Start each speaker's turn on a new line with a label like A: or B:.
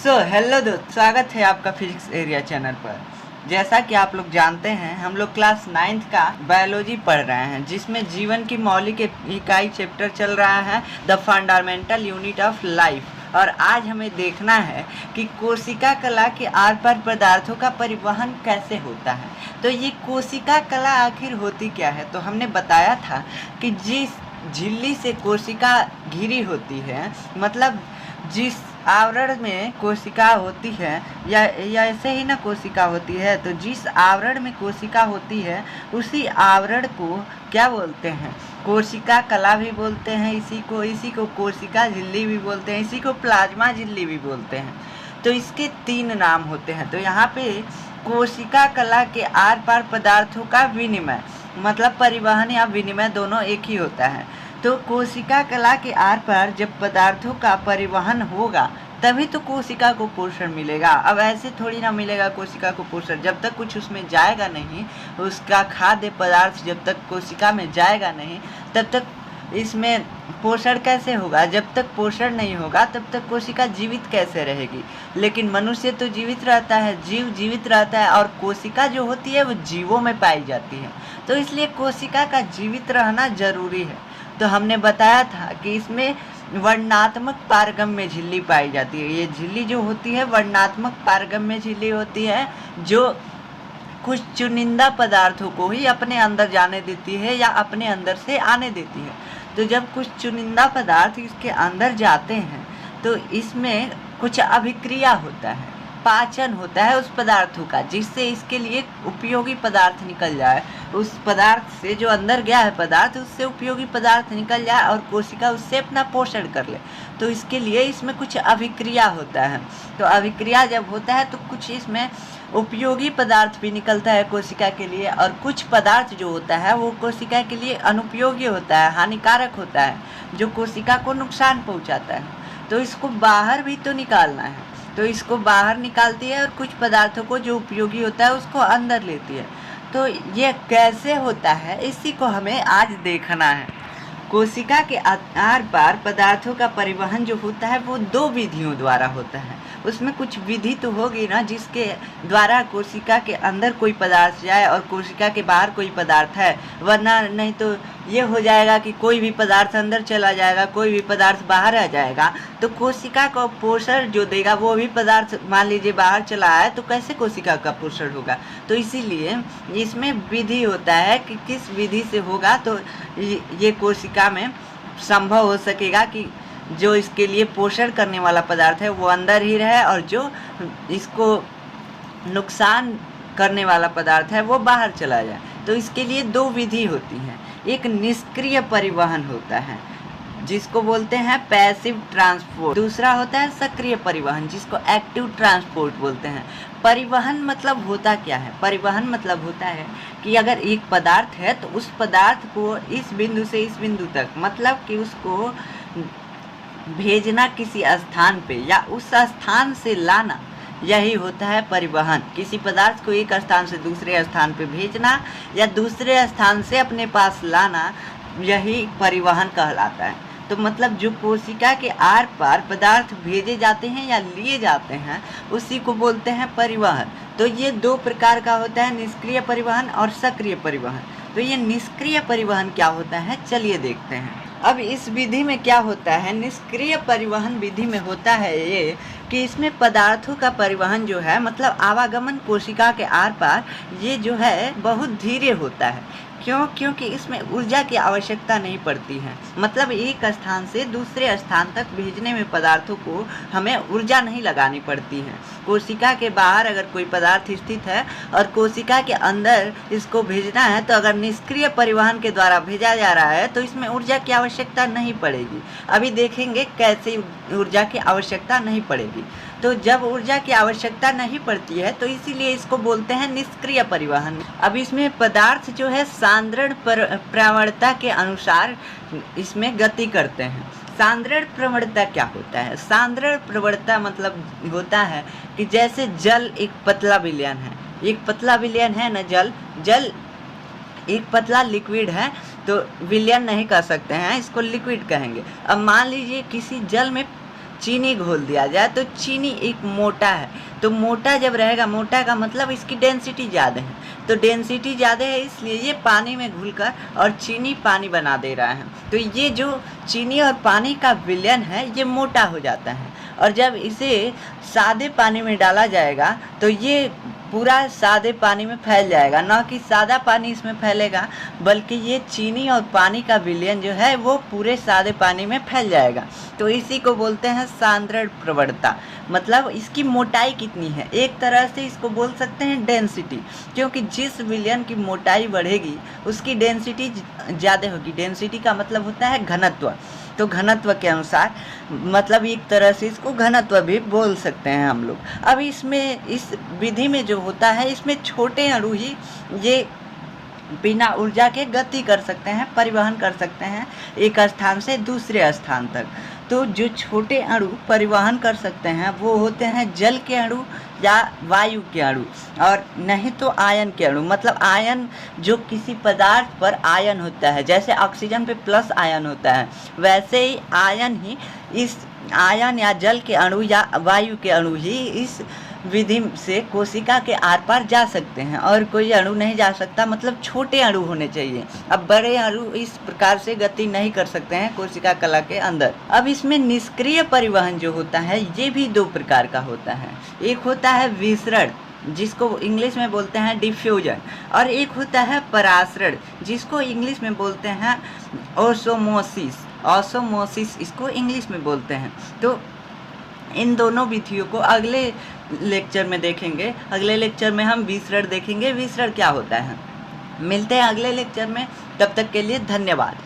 A: Hello दोस्त, स्वागत है आपका फिजिक्स एरिया चैनल पर। जैसा कि आप लोग जानते हैं, हम लोग क्लास 9th का बायोलॉजी पढ़ रहे हैं, जिसमें जीवन की मौलिक इकाई चैप्टर चल रहा है the fundamental unit of life. और आज हमें देखना है कि कोशिका कला के आर पार पदार्थों का परिवहन कैसे होता है। तो ये कोशिका कला आखिर होती क्या है? तो हमने बताया था कि जिस झिल्ली से कोशिका घिरी होती है, मतलब जिस आवरण में कोशिका होती है या ऐसे ही ना कोशिका होती है, तो जिस आवरण में कोशिका होती है उसी आवरण को क्या बोलते हैं? कोशिका कला भी बोलते हैं। इसी को कोशिका झिल्ली भी बोलते हैं, इसी को प्लाज्मा झिल्ली भी बोलते हैं। तो इसके 3 नाम होते हैं। तो यहाँ पे कोशिका कला के आर पार पदार्थों का विनिमय, मतलब परिवहन या विनिमय दोनों एक ही होता है। तो कोशिका कला के आर पार जब पदार्थों का परिवहन होगा तभी तो कोशिका को पोषण मिलेगा। अब ऐसे थोड़ी ना मिलेगा कोशिका को पोषण, जब तक कुछ उसमें जाएगा नहीं, उसका खाद्य पदार्थ जब तक कोशिका में जाएगा नहीं तब तक इसमें पोषण कैसे होगा? जब तक पोषण नहीं होगा तब तक कोशिका जीवित कैसे रहेगी? लेकिन मनुष्य तो जीवित रहता है, जीव जीवित रहता है, और कोशिका जो होती है वो जीवों में पाई जाती है। तो इसलिए कोशिका का जीवित रहना जरूरी है। तो हमने बताया था कि इसमें वर्णनात्मक पारगम्य झिल्ली पाई जाती है। ये झिल्ली जो होती है वर्णनात्मक पारगम्य झिल्ली होती है, जो कुछ चुनिंदा पदार्थों को ही अपने अंदर जाने देती है या अपने अंदर से आने देती है। तो जब कुछ चुनिंदा पदार्थ इसके अंदर जाते हैं तो इसमें कुछ अभिक्रिया होता है, पाचन होता है उस पदार्थों का, जिससे इसके लिए उपयोगी पदार्थ निकल जाए। उस पदार्थ से जो अंदर गया है पदार्थ, उससे उपयोगी पदार्थ निकल जाए और कोशिका उससे अपना पोषण कर ले। तो इसके लिए इसमें कुछ अभिक्रिया होता है। तो अभिक्रिया जब होता है तो कुछ इसमें उपयोगी पदार्थ भी निकलता है कोशिका के लिए, और कुछ पदार्थ जो होता है वो कोशिका के लिए अनुपयोगी होता है, हानिकारक होता है, जो कोशिका को नुकसान पहुँचाता है। तो इसको बाहर भी तो निकालना है, तो इसको बाहर निकालती है, और कुछ पदार्थों को जो उपयोगी होता है उसको अंदर लेती है। तो ये कैसे होता है इसी को हमें आज देखना है। कोशिका के आर पार पदार्थों का परिवहन जो होता है वो 2 विधियों द्वारा होता है। उसमें कुछ विधि तो होगी ना जिसके द्वारा कोशिका के अंदर कोई पदार्थ जाए और कोशिका के बाहर कोई पदार्थ है, वरना नहीं तो ये हो जाएगा कि कोई भी पदार्थ अंदर चला जाएगा, कोई भी पदार्थ बाहर आ जाएगा। तो कोशिका को पोषण जो देगा वो भी पदार्थ मान लीजिए बाहर चला है, तो कैसे कोशिका का पोषण होगा? तो इसीलिए इसमें विधि होता है कि किस विधि से होगा तो ये कोशिका में संभव हो सकेगा कि जो इसके लिए पोषण करने वाला पदार्थ है वो अंदर ही रहे, और जो इसको नुकसान करने वाला पदार्थ है वो बाहर चला जाए। तो इसके लिए 2 विधि होती हैं। एक निष्क्रिय परिवहन होता है जिसको बोलते हैं पैसिव ट्रांसपोर्ट, दूसरा होता है सक्रिय परिवहन जिसको एक्टिव ट्रांसपोर्ट बोलते हैं। परिवहन मतलब होता क्या है? परिवहन मतलब होता है कि अगर एक पदार्थ है तो उस पदार्थ को इस बिंदु से इस बिंदु तक, मतलब कि उसको भेजना किसी स्थान पे या उस स्थान से लाना, यही होता है परिवहन। किसी पदार्थ को एक स्थान से दूसरे स्थान पे भेजना या दूसरे स्थान से अपने पास लाना, यही परिवहन कहलाता है। तो मतलब जो कोशिका के आर पार पदार्थ भेजे जाते हैं या लिए जाते हैं उसी को बोलते हैं परिवहन। तो ये 2 प्रकार का होता है, निष्क्रिय परिवहन और सक्रिय परिवहन। तो ये निष्क्रिय परिवहन क्या होता है, चलिए देखते हैं। अब इस विधि में क्या होता है, निष्क्रिय परिवहन विधि में होता है ये कि इसमें पदार्थों का परिवहन जो है, मतलब आवागमन कोशिका के आर पार, ये जो है बहुत धीरे होता है। क्यों? क्योंकि इसमें ऊर्जा की आवश्यकता नहीं पड़ती है। मतलब एक स्थान से दूसरे स्थान तक भेजने में पदार्थों को हमें ऊर्जा नहीं लगानी पड़ती है। कोशिका के बाहर अगर कोई पदार्थ स्थित है और कोशिका के अंदर इसको भेजना है, तो अगर निष्क्रिय परिवहन के द्वारा भेजा जा रहा है तो इसमें ऊर्जा की आवश्यकता नहीं पड़ेगी। अभी देखेंगे कैसे ऊर्जा की आवश्यकता नहीं पड़ेगी। तो जब ऊर्जा की आवश्यकता नहीं पड़ती है तो इसीलिए इसको बोलते हैं निष्क्रिय परिवहन। अब इसमें पदार्थ जो है सांद्रण प्रवणता के अनुसार इसमें गति करते हैं। सांद्रण प्रवणता क्या होता है? सांद्रण प्रवणता मतलब होता है कि जैसे जल एक पतला विलयन है, एक पतला विलयन है ना, जल एक पतला लिक्विड है, तो विलयन नहीं कह सकते हैं, इसको लिक्विड कहेंगे। अब मान लीजिए किसी जल में चीनी घोल दिया जाए तो चीनी एक मोटा है, तो मोटा जब रहेगा, मोटा का मतलब इसकी डेंसिटी ज़्यादा है, तो डेंसिटी ज़्यादा है इसलिए ये पानी में घुलकर और चीनी पानी बना दे रहा है। तो ये जो चीनी और पानी का विलयन है ये मोटा हो जाता है, और जब इसे सादे पानी में डाला जाएगा तो ये पूरा सादे पानी में फैल जाएगा, ना कि सादा पानी इसमें फैलेगा, बल्कि ये चीनी और पानी का विलयन जो है वो पूरे सादे पानी में फैल जाएगा। तो इसी को बोलते हैं सांद्रण प्रवणता, मतलब इसकी मोटाई कितनी है। एक तरह से इसको बोल सकते हैं डेंसिटी, क्योंकि जिस विलयन की मोटाई बढ़ेगी उसकी डेंसिटी ज़्यादा होगी। डेंसिटी का मतलब होता है घनत्व, तो घनत्व के अनुसार मतलब एक तरह से इसको घनत्व भी बोल सकते हैं हम लोग। अब इसमें इस विधि में जो होता है इसमें छोटे अणु ही ये बिना ऊर्जा के गति कर सकते हैं, परिवहन कर सकते हैं एक स्थान से दूसरे स्थान तक। तो जो छोटे अणु परिवहन कर सकते हैं वो होते हैं जल के अणु या वायु के अणु, और नहीं तो आयन के अणु। मतलब आयन जो किसी पदार्थ पर आयन होता है, जैसे ऑक्सीजन पे प्लस आयन होता है, वैसे ही आयन ही इस आयन या जल के अणु या वायु के अणु ही इस विधि से कोशिका के आर पार जा सकते हैं, और कोई अणु नहीं जा सकता। मतलब छोटे अणु होने चाहिए। अब बड़े अणु इस प्रकार से गति नहीं कर सकते हैं कोशिका कला के अंदर। अब इसमें निष्क्रिय परिवहन जो होता है ये भी दो प्रकार का होता है। एक होता है विसरण, जिसको इंग्लिश में बोलते हैं डिफ्यूजन, और एक होता है परासरण, जिसको इंग्लिश में बोलते हैं ओसोमोसिस। ओसोमोसिस इसको इंग्लिश में बोलते हैं। तो इन दोनों विधियों को अगले लेक्चर में देखेंगे। अगले लेक्चर में हम विसरण देखेंगे, विसरण क्या होता है। मिलते हैं अगले लेक्चर में, तब तक के लिए धन्यवाद।